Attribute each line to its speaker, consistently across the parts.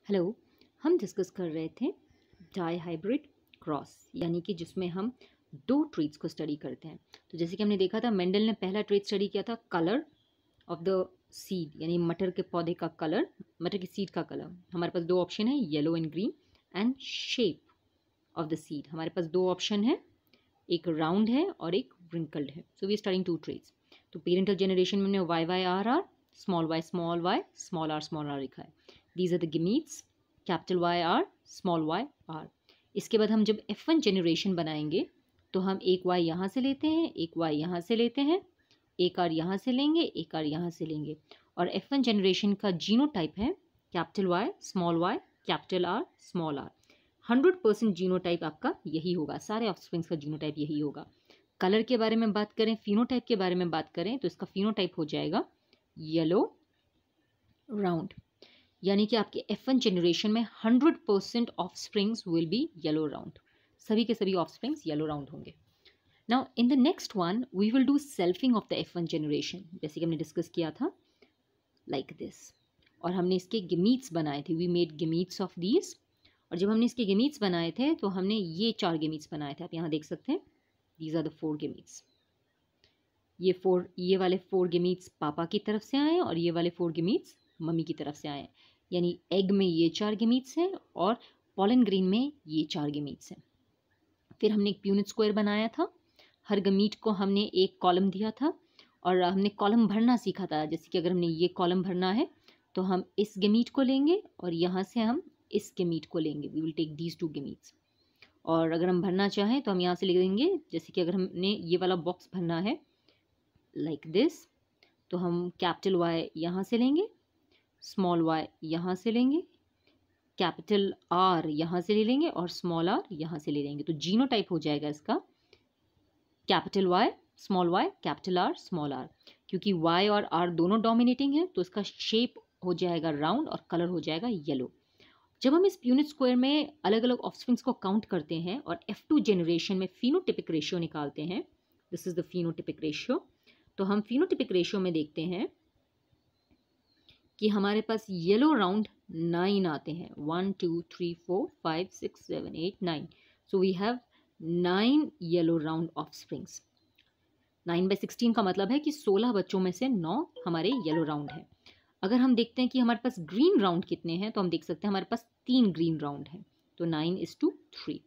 Speaker 1: Hello. हम discuss कर रहे थे डाई हाइब्रिड क्रॉस, यानी कि जिसमें हम दो ट्रेट्स को स्टडी करते हैं। तो जैसे कि हमने देखा था, मेंडल ने पहला ट्रेट स्टडी किया था कलर ऑफ द सीड, यानी मटर के पौधे का कलर, मटर की सीड का कलर। हमारे पास दो ऑप्शन है, yellow and green, and shape of the seed. हमारे पास दो ऑप्शन है, एक राउंड है और एक व्रिंकल्ड है। So we are studying two traits. तो पेरेंटल जनरेशन में हमने Y Y R R, small Y small R लिखा है। These are the gametes, capital Y R, small Y R. इसके बाद हम जब F1 जनरेशन बनाएंगे तो हम एक वाई यहाँ से लेते हैं, एक वाई यहाँ से लेते हैं, एक आर यहाँ से लेंगे, एक आर यहाँ से लेंगे। और F1 जनरेशन का जीनोटाइप है capital Y, capital R, small R. 100% genotype आपका यही होगा, सारे ऑफस्प्रिंग्स का जीनोटाइप यही होगा। कलर के बारे में बात करें, फिनोटाइप के बारे में बात करें, तो इसका फिनोटाइप हो जाएगा येलो राउंड, यानी कि आपके F1 जनरेशन में 100% offsprings will be yellow round. सभी के सभी ऑफस्प्रिंग्स येलो राउंड होंगे। Now in the next one we will do selfing of the F1 generation, जैसे कि हमने डिस्कस किया था लाइक दिस। और हमने इसके गिमीट्स बनाए थे, वी मेड गिमीट्स ऑफ दीज। और जब हमने इसके गेमीट्स बनाए थे तो हमने ये 4 गेमीट्स बनाए थे, आप यहाँ देख सकते हैं। These are the 4 gametes. ये वाले 4 गेमीट्स पापा की तरफ से आए और ये वाले 4 गेमीट्स मम्मी की तरफ से आए। यानी एग में ये 4 गेमीट्स हैं और पॉलन ग्रेन में ये 4 गेमीट्स हैं। फिर हमने एक प्यूनिट स्क्वायर बनाया था, हर गेमीट को हमने एक कॉलम दिया था और हमने कॉलम भरना सीखा था। जैसे कि अगर हमने ये कॉलम भरना है तो हम इस गेमीट को लेंगे और यहाँ से हम इस गेमीट को लेंगे, we will take these 2 gametes. और अगर हम भरना चाहें तो हम यहाँ से लिख देंगे, जैसे कि अगर हमने ये वाला बॉक्स भरना है लाइक दिस, तो हम कैपिटल वाई यहाँ से लेंगे, स्मॉल वाई यहाँ से लेंगे, कैपिटल आर यहाँ से ले लेंगे और स्मॉल आर यहाँ से ले लेंगे। तो जीनोटाइप हो जाएगा इसका capital Y, capital R, small R. क्योंकि वाई और आर दोनों डोमिनेटिंग है तो इसका शेप हो जाएगा राउंड और कलर हो जाएगा येलो। जब हम इस प्यूनिट स्क्वायर में अलग अलग ऑफस्प्रिंग्स को काउंट करते हैं और F2 जनरेशन में फिनोटिपिक रेशियो निकालते हैं, this is the phenotypic ratio. तो हम फिनोटिपिक रेशियो में देखते हैं कि हमारे पास येलो राउंड 9 आते हैं, 1 2 3 4 5 6 7 8 9। So we have 9 yellow round offsprings. 9/16 का मतलब है कि 16 बच्चों में से 9 हमारे येलो राउंड हैं। अगर हम देखते हैं कि हमारे पास ग्रीन राउंड कितने हैं, तो हम देख सकते हैं हमारे पास 3 ग्रीन राउंड हैं, तो 9:3।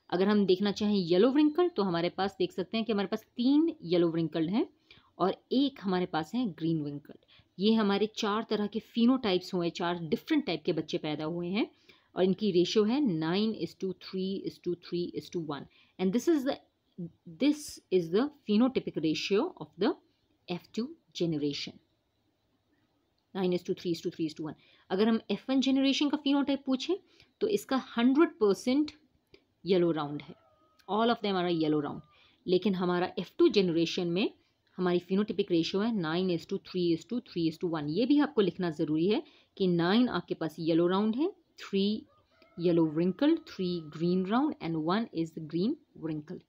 Speaker 1: अगर हम देखना चाहें येलो व्रिंकल, तो हमारे पास देख सकते हैं कि हमारे पास 3 येलो व्रिंकल हैं और एक हमारे पास है ग्रीन व्रिंकल। ये हमारे 4 तरह के फिनोटाइप्स हुए, 4 डिफरेंट टाइप के बच्चे पैदा हुए हैं और इनकी रेशियो है 9:3:3:1। And this is the phenotypic ratio of the F2 generation, 9:3:3:1। अगर हम F1 जनरेशन का फिनोटाइप पूछें तो इसका 100% येलो राउंड है, all of them are yellow round. लेकिन हमारा F2 जनरेशन में हमारी फिनोटिपिक रेशियो है 9:3:3:1। ये भी आपको लिखना ज़रूरी है कि 9 आपके पास येलो राउंड है, 3 yellow wrinkle, 3 green round and 1 is the green wrinkle.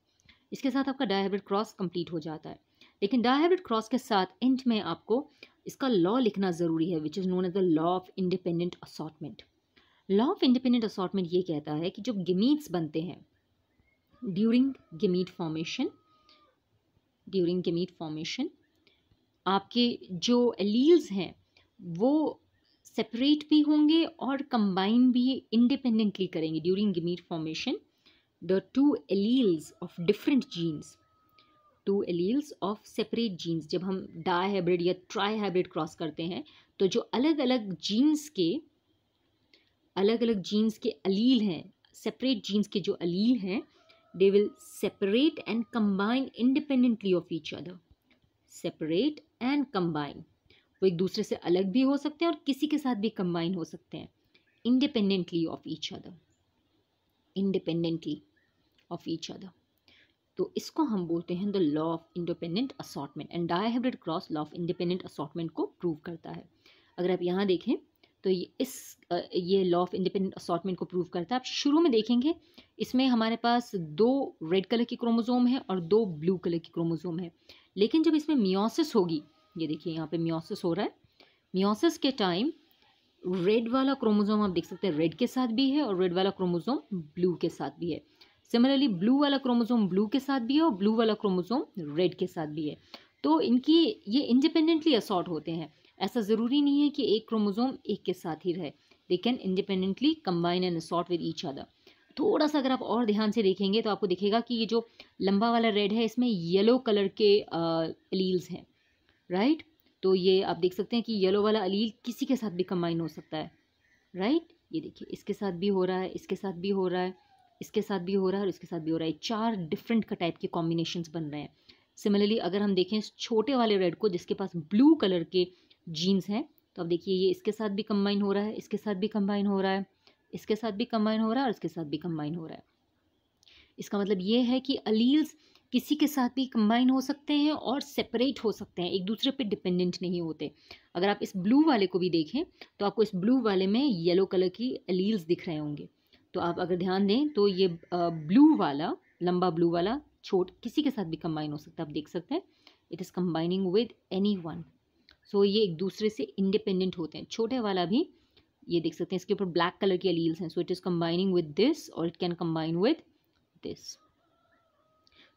Speaker 1: इसके साथ आपका डायहाइब्रिड क्रॉस कंप्लीट हो जाता है। लेकिन डायहाइब्रिड क्रॉस के साथ एंड में आपको इसका लॉ लिखना ज़रूरी है, which is known as the law of independent assortment. Law of independent assortment ये कहता है कि जो गेमीट्स बनते हैं ड्यूरिंग गेमीट फॉर्मेशन, आपके जो एलील्स हैं वो सेपरेट भी होंगे और कंबाइन भी इंडिपेंडेंटली करेंगे। During gamete formation the 2 alleles of different genes, 2 alleles of separate genes, जब हम डायहाइब्रिड या ट्राईहाइब्रिड क्रॉस करते हैं तो जो अलग अलग जीन्स के अलील हैं, सेपरेट जीन्स के जो अलील हैं, they will separate and combine independently of each other. Separate and combine, वो एक दूसरे से अलग भी हो सकते हैं और किसी के साथ भी कंबाइन हो सकते हैं, इंडिपेंडेंटली ऑफ ईच अदर। तो इसको हम बोलते हैं the law of independent assortment. And dihybrid cross law of independent assortment को प्रूव करता है। अगर आप यहाँ देखें तो ये लॉ ऑफ इंडिपेंडेंट असॉर्टमेंट को प्रूव करता है। आप शुरू में देखेंगे इसमें हमारे पास 2 रेड कलर की क्रोमोसोम है और 2 ब्लू कलर की क्रोमोसोम है। लेकिन जब इसमें मियोसिस होगी, ये देखिए यहाँ पे मियोसिस हो रहा है, मियोसिस के टाइम रेड वाला क्रोमोसोम आप देख सकते हैं रेड के साथ भी है और रेड वाला क्रोमोसोम ब्लू के साथ भी है। सिमिलरली ब्लू वाला क्रोमोसोम ब्लू के साथ भी है और ब्लू वाला क्रोमोसोम रेड के साथ भी है। तो इनकी ये इंडिपेंडेंटली असॉर्ट होते हैं। ऐसा ज़रूरी नहीं है कि एक क्रोमोसोम एक के साथ ही रहे, they can independently combine and assort with each other. थोड़ा सा अगर आप और ध्यान से देखेंगे तो आपको दिखेगा कि ये जो लंबा वाला रेड है इसमें येलो कलर के एलील्स हैं, राइट। तो ये आप देख सकते हैं कि येलो वाला एलील किसी के साथ भी कंबाइन हो सकता है, राइट। ये देखिए इसके साथ भी हो रहा है, इसके साथ भी हो रहा है, इसके साथ भी हो रहा है और इसके साथ भी हो रहा है। 4 डिफरेंट का टाइप के कॉम्बिनेशंस बन रहे हैं। सिमिलरली अगर हम देखें इस छोटे वाले रेड को जिसके पास ब्लू कलर के जीन्स हैं, तो अब देखिए ये इसके साथ भी कंबाइन हो रहा है, इसके साथ भी कंबाइन हो रहा है, इसके साथ भी कंबाइन हो रहा है और इसके साथ भी कंबाइन हो रहा है। इसका मतलब ये है कि अलील्स किसी के साथ भी कंबाइन हो सकते हैं और सेपरेट हो सकते हैं, एक दूसरे पे डिपेंडेंट नहीं होते। अगर आप इस ब्लू वाले को भी देखें तो आपको इस ब्लू वाले में येलो कलर की एलील्स दिख रहे होंगे। तो आप अगर ध्यान दें तो ये ब्लू वाला, लंबा ब्लू वाला छोट किसी के साथ भी कंबाइन हो सकता है। आप देख सकते हैं it is combining with any one. So ये एक दूसरे से इंडिपेंडेंट होते हैं। छोटे वाला भी ये देख सकते हैं इसके ऊपर ब्लैक कलर की एलील्स हैं, so it is combining with this और it can combine with this.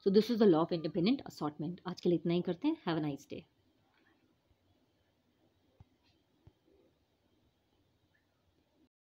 Speaker 1: So this is the law of independent assortment. आज के लिए इतना ही करते हैं. Have a nice day.